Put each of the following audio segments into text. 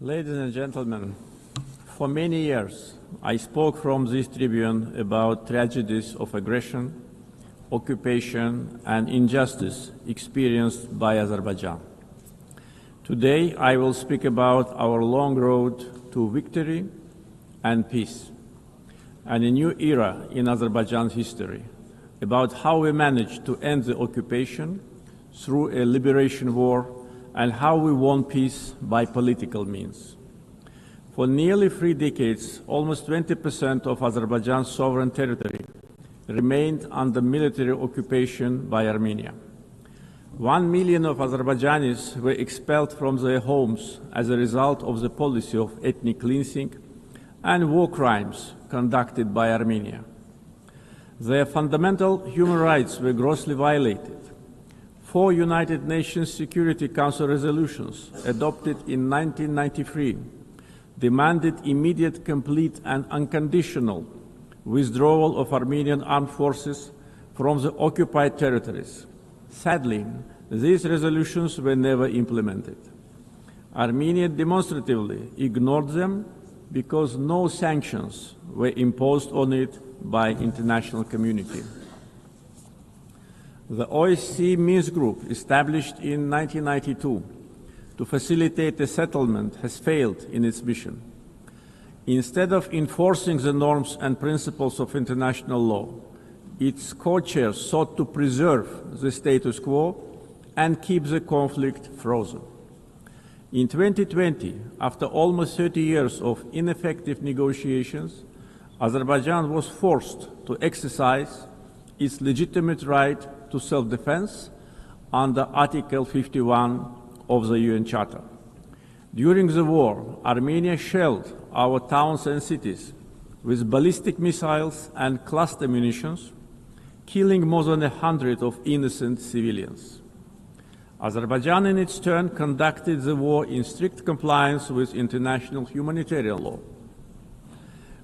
Ladies and gentlemen, for many years I spoke from this tribune about tragedies of aggression, occupation and injustice experienced by Azerbaijan. Today I will speak about our long road to victory and peace, and a new era in Azerbaijan's history, about how we managed to end the occupation through a liberation war and how we won peace by political means. For nearly 3 decades, almost 20% of Azerbaijan's sovereign territory remained under military occupation by Armenia. 1 million of Azerbaijanis were expelled from their homes as a result of the policy of ethnic cleansing and war crimes conducted by Armenia. Their fundamental human rights were grossly violated. 4 United Nations Security Council resolutions adopted in 1993 demanded immediate, complete and unconditional withdrawal of Armenian armed forces from the occupied territories. Sadly, these resolutions were never implemented. Armenia demonstratively ignored them because no sanctions were imposed on it by the international community. The OSCE Minsk Group, established in 1992 to facilitate a settlement, has failed in its mission. Instead of enforcing the norms and principles of international law, its co-chairs sought to preserve the status quo and keep the conflict frozen. In 2020, after almost 30 years of ineffective negotiations, Azerbaijan was forced to exercise its legitimate right to self-defense under Article 51 of the UN Charter. During the war, Armenia shelled our towns and cities with ballistic missiles and cluster munitions, killing more than 100 of innocent civilians. Azerbaijan, in its turn, conducted the war in strict compliance with international humanitarian law.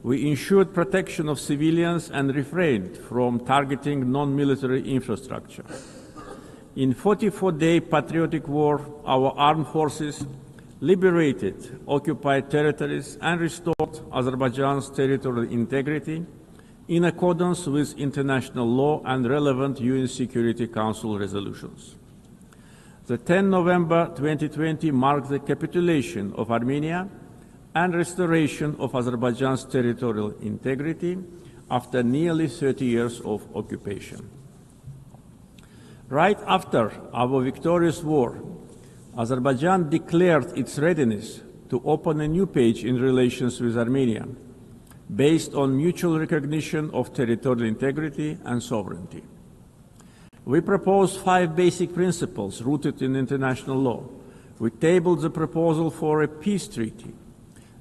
We ensured protection of civilians and refrained from targeting non-military infrastructure. In 44-day patriotic war, our armed forces liberated occupied territories and restored Azerbaijan's territorial integrity in accordance with international law and relevant UN Security Council resolutions. The 10 November 2020 marked the capitulation of Armenia and restoration of Azerbaijan's territorial integrity after nearly 30 years of occupation. Right after our victorious war, Azerbaijan declared its readiness to open a new page in relations with Armenia, based on mutual recognition of territorial integrity and sovereignty. We proposed 5 basic principles rooted in international law. We tabled the proposal for a peace treaty.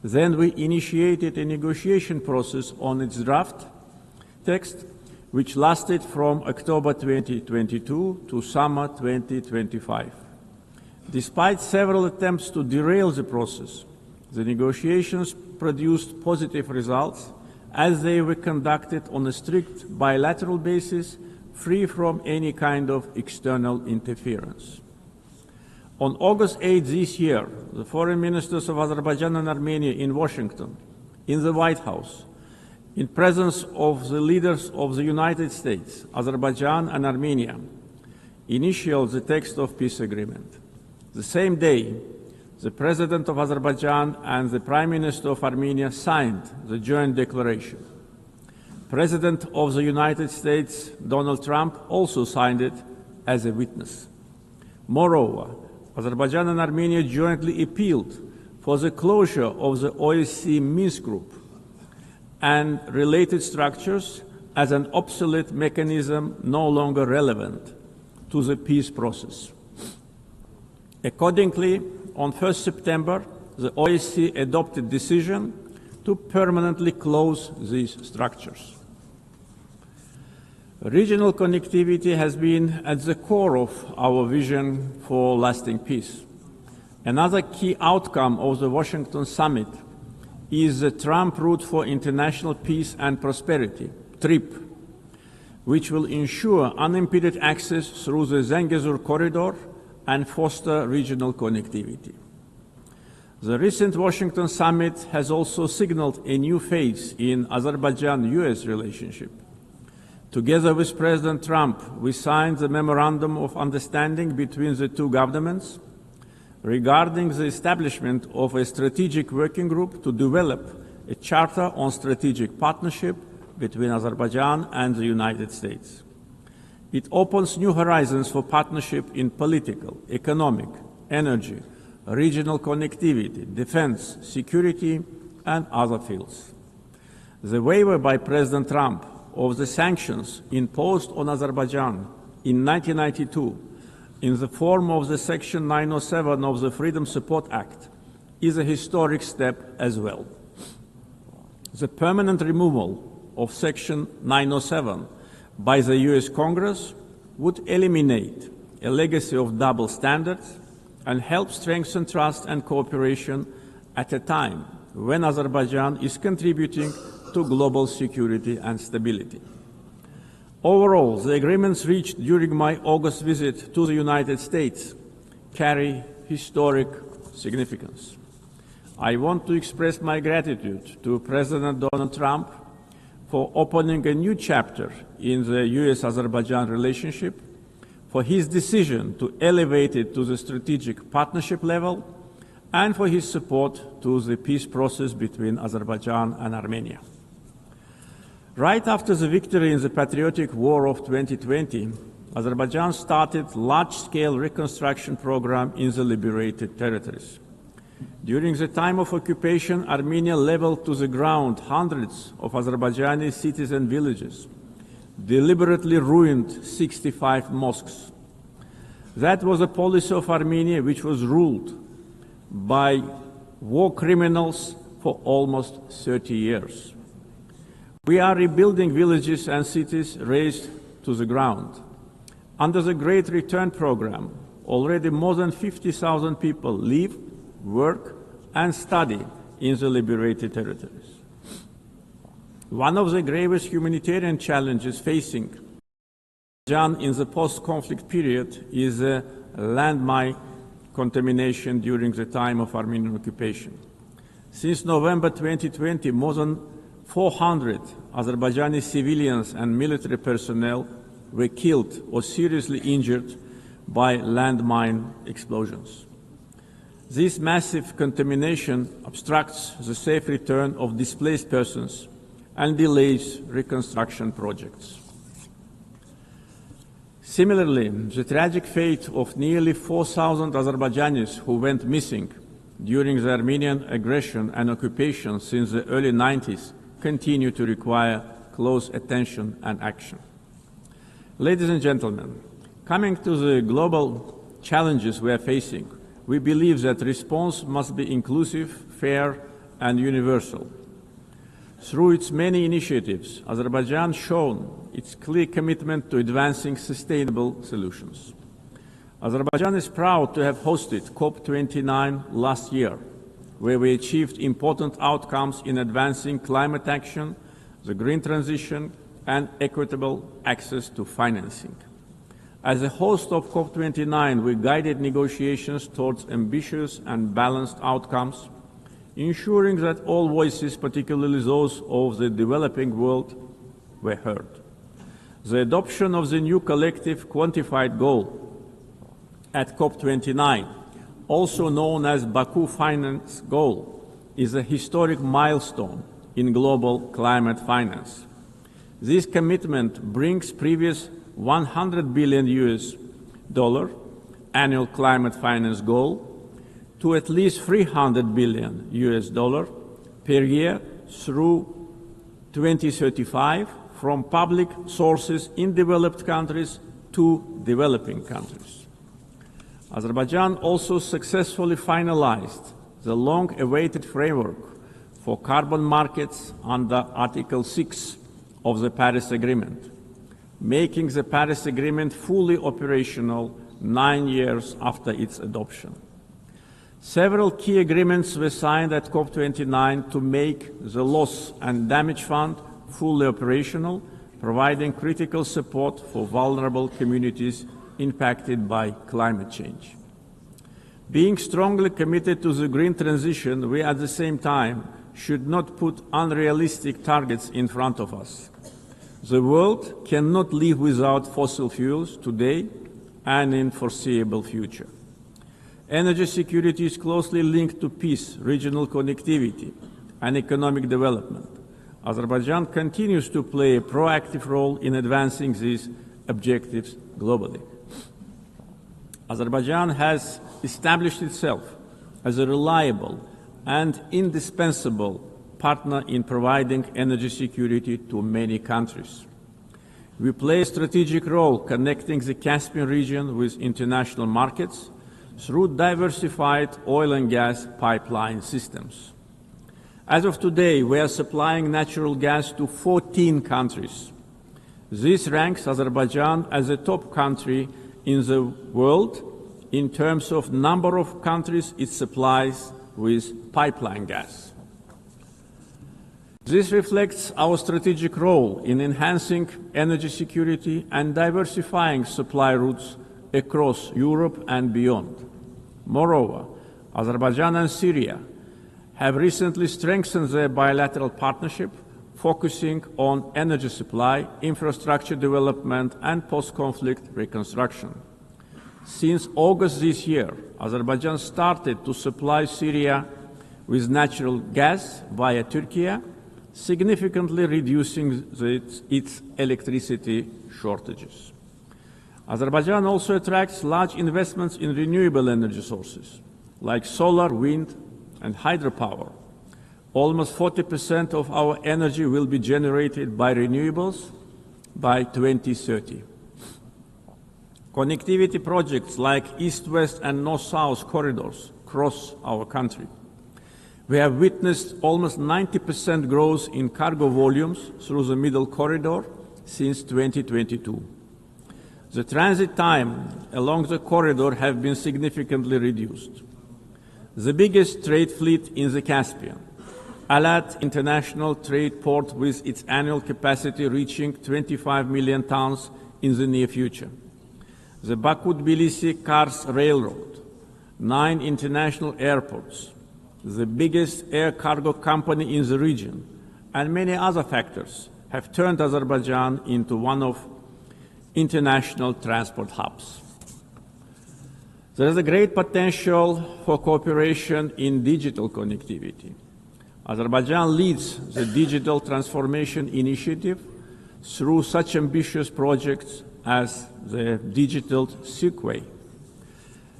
Then we initiated a negotiation process on its draft text, which lasted from October 2022 to summer 2025. Despite several attempts to derail the process, the negotiations produced positive results as they were conducted on a strict bilateral basis, free from any kind of external interference. On August 8 this year, the foreign ministers of Azerbaijan and Armenia in Washington, in the White House, in presence of the leaders of the United States, Azerbaijan and Armenia, initialed the text of peace agreement. The same day, the President of Azerbaijan and the Prime Minister of Armenia signed the joint declaration. President of the United States, Donald Trump, also signed it as a witness. Moreover, Azerbaijan and Armenia jointly appealed for the closure of the OSCE Minsk Group and related structures as an obsolete mechanism no longer relevant to the peace process. Accordingly, on 1 September, the OSCE adopted a decision to permanently close these structures. Regional connectivity has been at the core of our vision for lasting peace. Another key outcome of the Washington summit is the Trump Route for International Peace and Prosperity, TRIP, which will ensure unimpeded access through the Zengezur corridor and foster regional connectivity. The recent Washington summit has also signaled a new phase in Azerbaijan-US relationship. Together with President Trump, we signed the Memorandum of Understanding between the two governments regarding the establishment of a strategic working group to develop a charter on strategic partnership between Azerbaijan and the United States. It opens new horizons for partnership in political, economic, energy, regional connectivity, defense, security, and other fields. The waiver by President Trump of the sanctions imposed on Azerbaijan in 1992 in the form of the Section 907 of the Freedom Support Act is a historic step as well. The permanent removal of Section 907 by the US Congress would eliminate a legacy of double standards and help strengthen trust and cooperation at a time when Azerbaijan is contributing to global security and stability. Overall, the agreements reached during my August visit to the United States carry historic significance. I want to express my gratitude to President Donald Trump for opening a new chapter in the US-Azerbaijan relationship, for his decision to elevate it to the strategic partnership level, and for his support to the peace process between Azerbaijan and Armenia. Right after the victory in the patriotic war of 2020, Azerbaijan started a large-scale reconstruction program in the liberated territories. During the time of occupation, Armenia leveled to the ground hundreds of Azerbaijani cities and villages, deliberately ruined 65 mosques. That was a policy of Armenia which was ruled by war criminals for almost 30 years. We are rebuilding villages and cities razed to the ground. Under the Great Return Program, already more than 50,000 people live, work, and study in the liberated territories. One of the gravest humanitarian challenges facing Azerbaijan in the post-conflict period is landmine contamination during the time of Armenian occupation. Since November 2020, more than 400 Azerbaijani civilians and military personnel were killed or seriously injured by landmine explosions. This massive contamination obstructs the safe return of displaced persons and delays reconstruction projects. Similarly, the tragic fate of nearly 4,000 Azerbaijanis who went missing during the Armenian aggression and occupation since the early 90s continue to require close attention and action. Ladies and gentlemen, coming to the global challenges we are facing, we believe that response must be inclusive, fair, and universal. Through its many initiatives, Azerbaijan has shown its clear commitment to advancing sustainable solutions. Azerbaijan is proud to have hosted COP29 last year, where we achieved important outcomes in advancing climate action, the green transition, and equitable access to financing. As a host of COP29, we guided negotiations towards ambitious and balanced outcomes, ensuring that all voices, particularly those of the developing world, were heard. The adoption of the new collective quantified goal at COP29, also known as Baku Finance Goal, is a historic milestone in global climate finance. This commitment brings previous $100 billion annual climate finance goal to at least $300 billion per year through 2035 from public sources in developed countries to developing countries. Azerbaijan also successfully finalized the long-awaited framework for carbon markets under Article 6 of the Paris Agreement, making the Paris Agreement fully operational 9 years after its adoption. Several key agreements were signed at COP29 to make the Loss and Damage Fund fully operational, providing critical support for vulnerable communities impacted by climate change. Being strongly committed to the green transition, we at the same time should not put unrealistic targets in front of us. The world cannot live without fossil fuels today and in foreseeable future. Energy security is closely linked to peace, regional connectivity, and economic development. Azerbaijan continues to play a proactive role in advancing these objectives globally. Azerbaijan has established itself as a reliable and indispensable partner in providing energy security to many countries. We play a strategic role connecting the Caspian region with international markets through diversified oil and gas pipeline systems. As of today, we are supplying natural gas to 14 countries. This ranks Azerbaijan as a top country in the world in terms of number of countries it supplies with pipeline gas. This reflects our strategic role in enhancing energy security and diversifying supply routes across Europe and beyond. Moreover, Azerbaijan and Syria have recently strengthened their bilateral partnership, focusing on energy supply, infrastructure development, and post-conflict reconstruction. Since August this year, Azerbaijan started to supply Syria with natural gas via Turkey, significantly reducing its electricity shortages. Azerbaijan also attracts large investments in renewable energy sources, like solar, wind, and hydropower. Almost 40% of our energy will be generated by renewables by 2030. Connectivity projects like East-West and North-South corridors cross our country. We have witnessed almost 90% growth in cargo volumes through the Middle Corridor since 2022. The transit time along the corridor have been significantly reduced. The biggest trade fleet in the Caspian, Alat International Trade Port, with its annual capacity reaching 25 million tons in the near future. The Baku-Tbilisi-Kars Railroad, 9 international airports, the biggest air cargo company in the region, and many other factors have turned Azerbaijan into one of international transport hubs. There is a great potential for cooperation in digital connectivity. Azerbaijan leads the Digital Transformation Initiative through such ambitious projects as the Digital Seaway.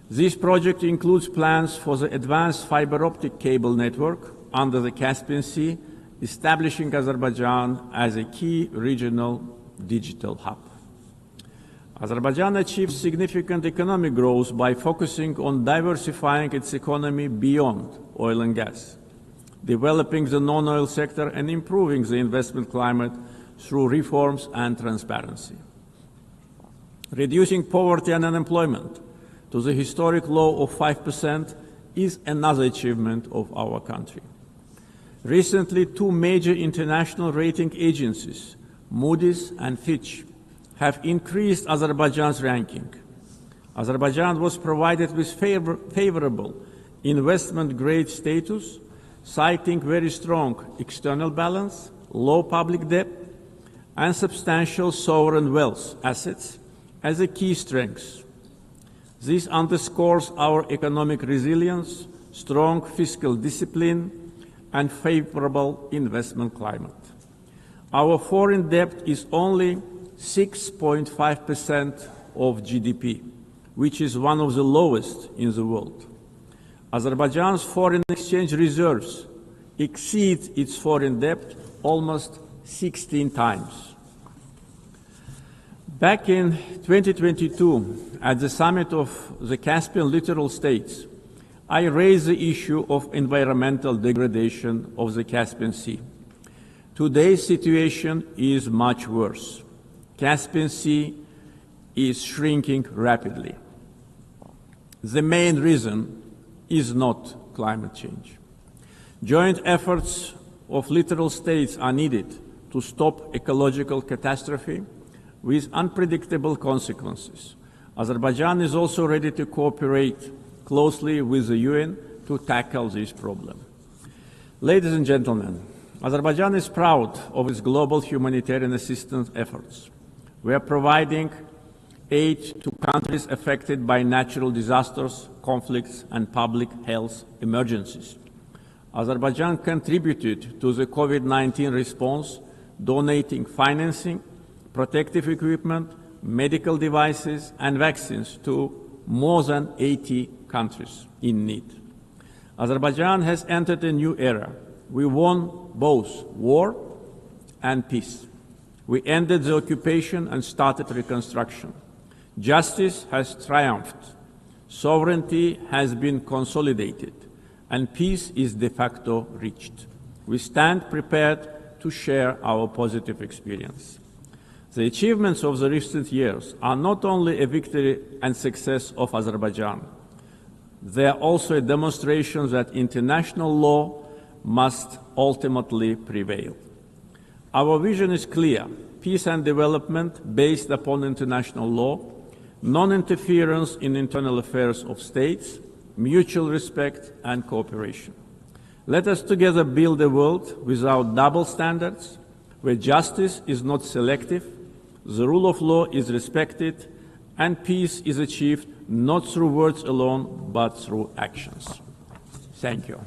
This project includes plans for the advanced fiber optic cable network under the Caspian Sea, establishing Azerbaijan as a key regional digital hub. Azerbaijan achieved significant economic growth by focusing on diversifying its economy beyond oil and gas, developing the non-oil sector and improving the investment climate through reforms and transparency. Reducing poverty and unemployment to the historic low of 5% is another achievement of our country. Recently, 2 major international rating agencies, Moody's and Fitch, have increased Azerbaijan's ranking. Azerbaijan was provided with favorable investment-grade status, citing very strong external balance, low public debt, and substantial sovereign wealth assets as a key strength. This underscores our economic resilience, strong fiscal discipline, and favorable investment climate. Our foreign debt is only 6.5% of GDP, which is one of the lowest in the world. Azerbaijan's foreign exchange reserves exceed its foreign debt almost 16 times. Back in 2022, at the summit of the Caspian littoral states, I raised the issue of environmental degradation of the Caspian Sea. Today's situation is much worse. Caspian Sea is shrinking rapidly. The main reason is not climate change. Joint efforts of littoral states are needed to stop ecological catastrophe with unpredictable consequences. Azerbaijan is also ready to cooperate closely with the UN to tackle this problem. Ladies and gentlemen, Azerbaijan is proud of its global humanitarian assistance efforts. We are providing aid to countries affected by natural disasters, conflicts, and public health emergencies. Azerbaijan contributed to the COVID-19 response, donating financing, protective equipment, medical devices, and vaccines to more than 80 countries in need. Azerbaijan has entered a new era. We won both war and peace. We ended the occupation and started reconstruction. Justice has triumphed. Sovereignty has been consolidated, and peace is de facto reached. We stand prepared to share our positive experience. The achievements of the recent years are not only a victory and success of Azerbaijan, they are also a demonstration that international law must ultimately prevail. Our vision is clear: peace and development based upon international law, non-interference in internal affairs of states, mutual respect and cooperation. Let us together build a world without double standards, where justice is not selective, the rule of law is respected, and peace is achieved not through words alone, but through actions. Thank you.